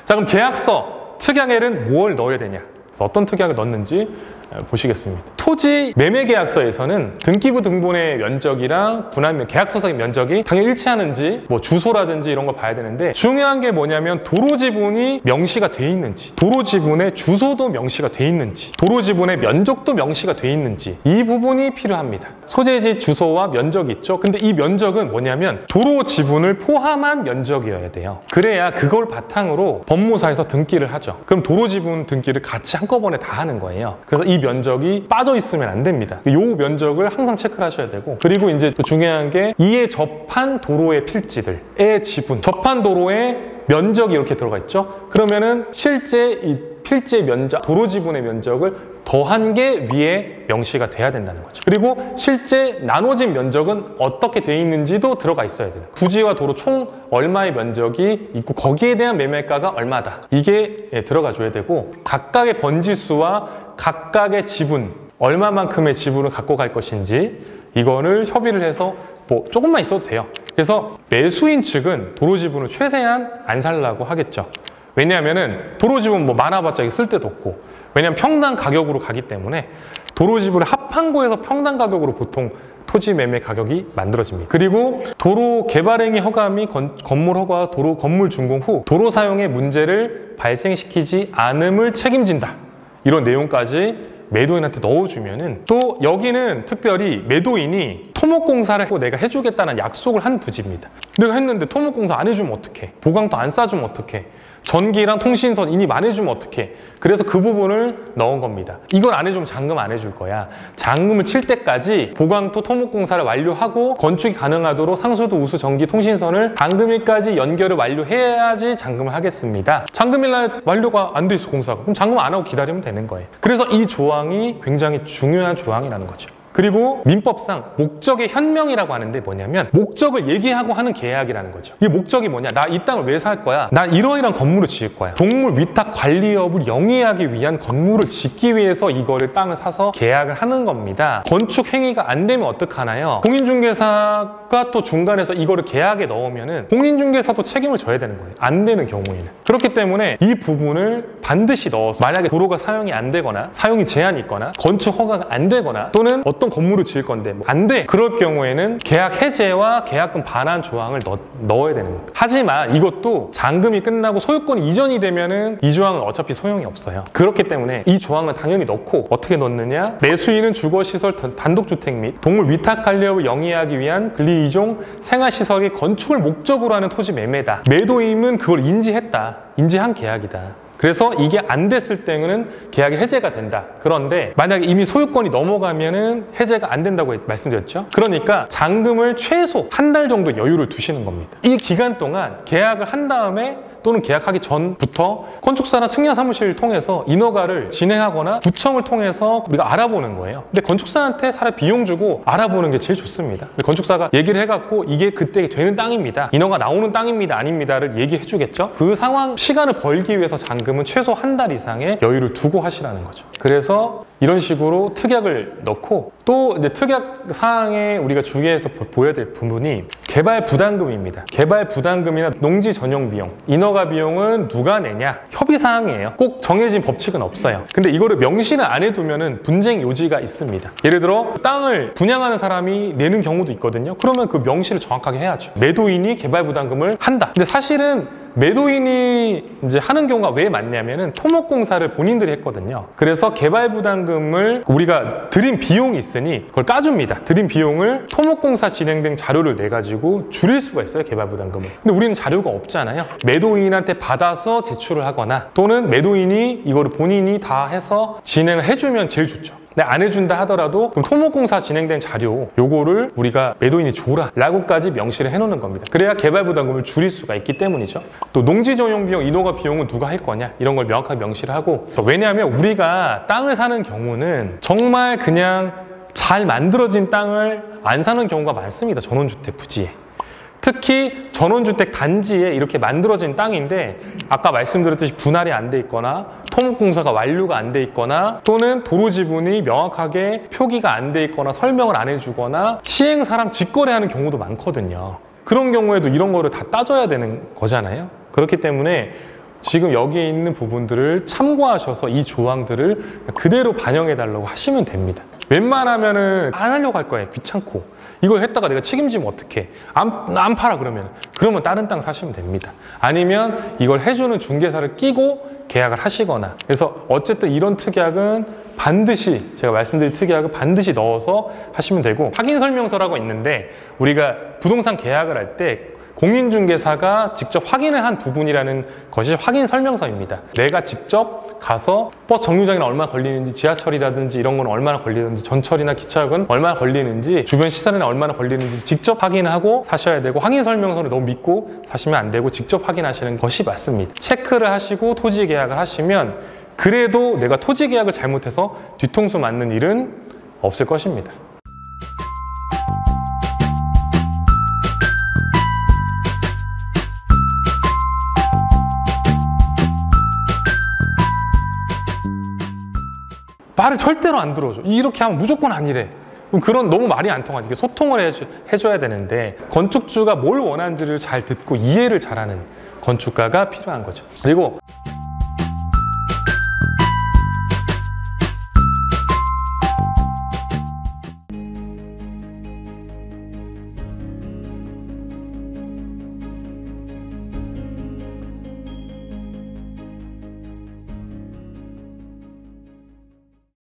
자, 그럼 계약서 특약에는 뭘 넣어야 되냐? 그래서 어떤 특약을 넣는지 보시겠습니다. 토지 매매 계약서에서는 등기부 등본의 면적이랑 분할 계약서상의 면적이 당연히 일치하는지 뭐 주소라든지 이런 걸 봐야 되는데, 중요한 게 뭐냐면 도로 지분이 명시가 돼 있는지, 도로 지분의 주소도 명시가 돼 있는지, 도로 지분의 면적도 명시가 돼 있는지, 이 부분이 필요합니다. 소재지 주소와 면적이 있죠. 근데 이 면적은 뭐냐면 도로 지분을 포함한 면적이어야 돼요. 그래야 그걸 바탕으로 법무사에서 등기를 하죠. 그럼 도로 지분 등기를 같이 한꺼번에 다 하는 거예요. 그래서 이 면적이 빠져 있으면 안 됩니다. 이 면적을 항상 체크를 하셔야 되고, 그리고 이제 또 중요한 게 이에 접한 도로의 필지들의 지분, 접한 도로의 면적이 이렇게 들어가 있죠. 그러면은 실제 이 필지의 면적, 도로 지분의 면적을 더한 게 위에 명시가 돼야 된다는 거죠. 그리고 실제 나눠진 면적은 어떻게 돼 있는지도 들어가 있어야 돼요. 부지와 도로 총 얼마의 면적이 있고 거기에 대한 매매가가 얼마다, 이게 들어가 줘야 되고, 각각의 번지수와 각각의 지분, 얼마만큼의 지분을 갖고 갈 것인지 이거를 협의를 해서 뭐 조금만 있어도 돼요. 그래서 매수인 측은 도로 지분을 최대한 안 살라고 하겠죠. 왜냐하면은 도로 지분 뭐 많아봤자 쓸 데도 없고, 왜냐하면 평당 가격으로 가기 때문에 도로 지분을 합한 거에서 평당 가격으로 보통 토지 매매 가격이 만들어집니다. 그리고 도로 개발행위 허가 및 건물 허가, 도로 건물 준공 후 도로 사용의 문제를 발생시키지 않음을 책임진다, 이런 내용까지 매도인한테 넣어주면은, 또 여기는 특별히 매도인이 토목공사를 내가 해주겠다는 약속을 한 부지입니다. 내가 했는데 토목공사 안 해주면 어떡해? 보강도 안 싸주면 어떡해? 전기랑 통신선 인입 안 해주면 어떡해? 그래서 그 부분을 넣은 겁니다. 이걸 안 해주면 잔금 안 해줄 거야. 잔금을 칠 때까지 보강토 토목공사를 완료하고 건축이 가능하도록 상수도 우수 전기 통신선을 잔금일까지 연결을 완료해야지 잔금을 하겠습니다. 잔금일날 완료가 안 돼 있어, 공사가. 그럼 잔금 안 하고 기다리면 되는 거예요. 그래서 이 조항이 굉장히 중요한 조항이라는 거죠. 그리고 민법상 목적의 현명이라고 하는데 뭐냐면 목적을 얘기하고 하는 계약이라는 거죠. 이 목적이 뭐냐? 나 이 땅을 왜 살 거야? 나 이러이러한 건물을 지을 거야. 동물 위탁 관리업을 영위하기 위한 건물을 짓기 위해서 이거를 땅을 사서 계약을 하는 겁니다. 건축 행위가 안 되면 어떡하나요? 공인중개사가 또 중간에서 이거를 계약에 넣으면은 공인중개사도 책임을 져야 되는 거예요. 안 되는 경우에는. 그렇기 때문에 이 부분을 반드시 넣어서, 만약에 도로가 사용이 안 되거나 사용이 제한이 있거나 건축 허가가 안 되거나 또는 어떤 건물을 지을 건데 안 돼, 그럴 경우에는 계약 해제와 계약금 반환 조항을 넣어야 되는 겁니다. 하지만 이것도 잔금이 끝나고 소유권 이전이 되면은 이 조항은 어차피 소용이 없어요. 그렇기 때문에 이 조항은 당연히 넣고, 어떻게 넣느냐? 매수인은 주거시설 단독주택 및 동물 위탁 관리업을 영위하기 위한 근리이종 생활시설의 건축을 목적으로 하는 토지 매매다. 매도인은 그걸 인지한 계약이다. 그래서 이게 안 됐을 때는 계약이 해제가 된다. 그런데 만약에 이미 소유권이 넘어가면은 해제가 안 된다고 말씀드렸죠. 그러니까 잔금을 최소 한 달 정도 여유를 두시는 겁니다. 이 기간 동안 계약을 한 다음에 또는 계약하기 전부터 건축사나 측량사무실을 통해서 인허가를 진행하거나 구청을 통해서 우리가 알아보는 거예요. 근데 건축사한테 사람 비용 주고 알아보는 게 제일 좋습니다. 건축사가 얘기를 해갖고 이게 그때 되는 땅입니다, 인허가 나오는 땅입니다, 아닙니다를 얘기해 주겠죠. 그 상황, 시간을 벌기 위해서 잔금은 최소 한 달 이상의 여유를 두고 하시라는 거죠. 그래서 이런 식으로 특약을 넣고, 또 이제 특약 사항에 우리가 주의해서 보여야 될 부분이 개발 부담금입니다. 개발 부담금이나 농지 전용 비용, 인허가 비용은 누가 내냐? 협의 사항이에요. 꼭 정해진 법칙은 없어요. 근데 이거를 명시를 안 해두면은 분쟁 요지가 있습니다. 예를 들어 땅을 분양하는 사람이 내는 경우도 있거든요. 그러면 그 명시를 정확하게 해야죠. 매도인이 개발 부담금을 한다. 근데 사실은 매도인이 이제 하는 경우가 왜 많냐면은 토목공사를 본인들이 했거든요. 그래서 개발 부담금을 우리가 들인 비용이 있으니 그걸 까줍니다. 들인 비용을 토목공사 진행된 자료를 내가지고 줄일 수가 있어요, 개발 부담금을. 근데 우리는 자료가 없잖아요. 매도인한테 받아서 제출을 하거나 또는 매도인이 이거를 본인이 다 해서 진행을 해주면 제일 좋죠. 근데 안 해준다 하더라도 그럼 토목공사 진행된 자료 요거를 우리가 매도인이 줘라 라고까지 명시를 해놓는 겁니다. 그래야 개발부담금을 줄일 수가 있기 때문이죠. 또 농지전용 비용, 인허가 비용은 누가 할 거냐 이런 걸 명확하게 명시를 하고, 왜냐하면 우리가 땅을 사는 경우는 정말 그냥 잘 만들어진 땅을 안 사는 경우가 많습니다. 전원주택 부지에. 특히 전원주택 단지에 이렇게 만들어진 땅인데 아까 말씀드렸듯이 분할이 안 돼 있거나 토목공사가 완료가 안 돼 있거나 또는 도로 지분이 명확하게 표기가 안 돼 있거나 설명을 안 해주거나 시행사랑 직거래하는 경우도 많거든요. 그런 경우에도 이런 거를 다 따져야 되는 거잖아요. 그렇기 때문에 지금 여기에 있는 부분들을 참고하셔서 이 조항들을 그대로 반영해 달라고 하시면 됩니다. 웬만하면은 안 하려고 할 거예요. 귀찮고. 이걸 했다가 내가 책임지면 어떡해. 안 팔아 그러면 다른 땅 사시면 됩니다. 아니면 이걸 해주는 중개사를 끼고 계약을 하시거나. 그래서 어쨌든 이런 특약은 반드시, 제가 말씀드린 특약을 반드시 넣어서 하시면 되고, 확인 설명서라고 있는데 우리가 부동산 계약을 할 때 공인중개사가 직접 확인을 한 부분이라는 것이 확인 설명서입니다. 내가 직접 가서 버스 정류장이나 얼마나 걸리는지, 지하철이라든지 이런 건 얼마나 걸리는지, 전철이나 기차역은 얼마나 걸리는지, 주변 시설이나 얼마나 걸리는지 직접 확인하고 사셔야 되고, 확인 설명서를 너무 믿고 사시면 안 되고 직접 확인하시는 것이 맞습니다. 체크를 하시고 토지 계약을 하시면 그래도 내가 토지 계약을 잘못해서 뒤통수 맞는 일은 없을 것입니다. 말을 절대로 안 들어줘. 이렇게 하면 무조건 아니래. 그럼 그런 너무 말이 안 통하지. 소통을 해줘야 되는데, 건축주가 뭘 원하는지를 잘 듣고 이해를 잘하는 건축가가 필요한 거죠. 그리고